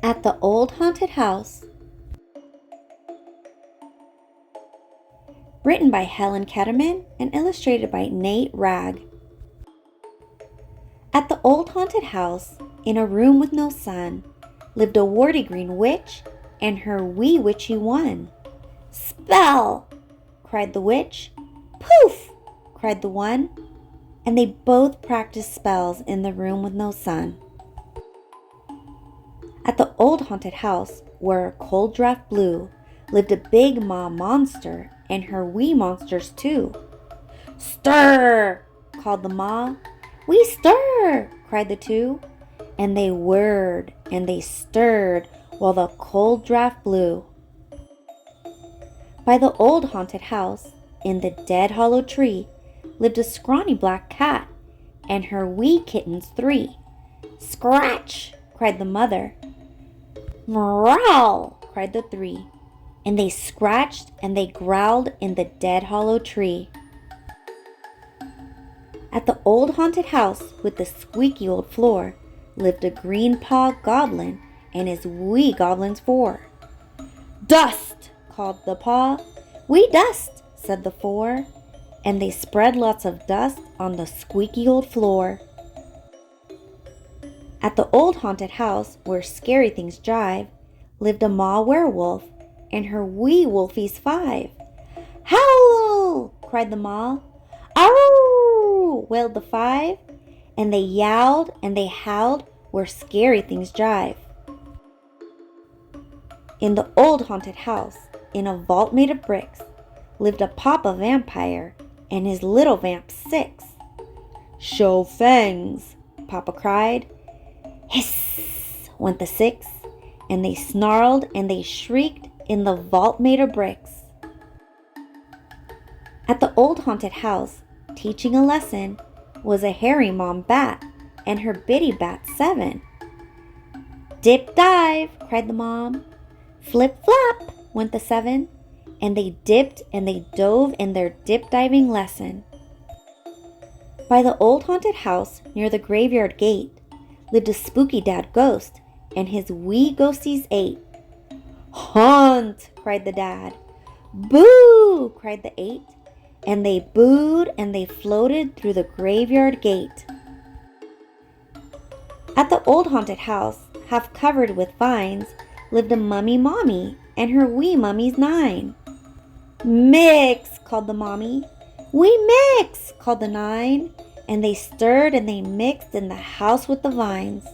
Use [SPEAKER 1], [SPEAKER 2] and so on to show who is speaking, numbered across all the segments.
[SPEAKER 1] At the Old Haunted House. Written by Helen Ketterman and illustrated by Nate Ragg. At the old haunted house, in a room with no sun, lived a warty green witch and her wee witchy one. "Spell!" cried the witch. "Poof!" cried the one, and they both practiced spells in the room with no sun. At the old haunted house, where a cold draft blew, lived a big ma monster and her wee monsters too. "Stir!" called the ma. "We stir!" cried the two, and they whirred and they stirred while the cold draft blew. By the old haunted house, in the dead hollow tree, lived a scrawny black cat and her wee kittens three. "Scratch!" cried the mother. "Meow!" cried the three, and they scratched and they growled in the dead hollow tree. At the old haunted house with the squeaky old floor lived a green paw goblin and his wee goblins four. "Dust!" called the paw. "We dust!" said the four, and they spread lots of dust on the squeaky old floor. At the old haunted house where scary things jive lived a ma werewolf and her wee wolfies five. "Howl!" cried the ma. "Ow!" wailed the five, and they yowled and they howled where scary things jive. In the old haunted house, in a vault made of bricks, lived a papa vampire and his little vamp six. "Show fangs!" Papa cried. "Hiss!" went the six, and they snarled and they shrieked in the vault made of bricks. At the old haunted house, teaching a lesson, was a hairy mom bat and her bitty bat seven. "Dip dive!" cried the mom. "Flip flap!" went the seven, and they dipped and they dove in their dip diving lesson. By the old haunted house near the graveyard gate lived a spooky dad ghost and his wee ghosties eight. "Haunt!" cried the dad. "Boo!" cried the eight, and they booed and they floated through the graveyard gate. At the old haunted house, half covered with vines, lived a mummy mommy and her wee mummies nine. "Mix!" called the mommy. "We mix!" called the nine, and they stirred and they mixed in the house with the vines.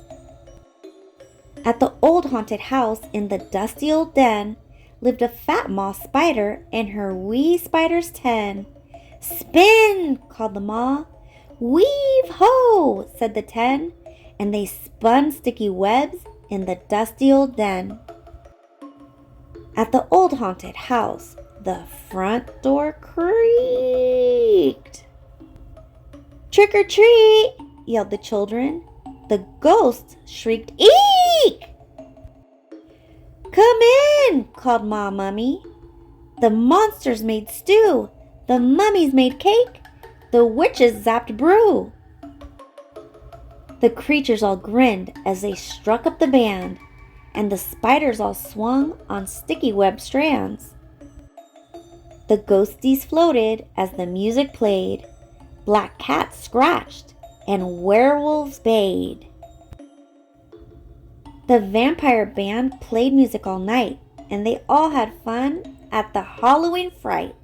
[SPEAKER 1] At the old haunted house in the dusty old den lived a fat moth spider and her wee spiders 10. "Spin!" called the ma. "Weave ho!" said the 10, and they spun sticky webs in the dusty old den. At the old haunted house, the front door creaked. "Trick or treat!" yelled the children. The ghosts shrieked, "Eek!" "Come in!" called Ma Mummy. The monsters made stew, the mummies made cake, the witches zapped brew. The creatures all grinned as they struck up the band, and the spiders all swung on sticky web strands. The ghosties floated as the music played, black cats scratched, and werewolves bayed. The vampire band played music all night, and they all had fun at the Halloween fright.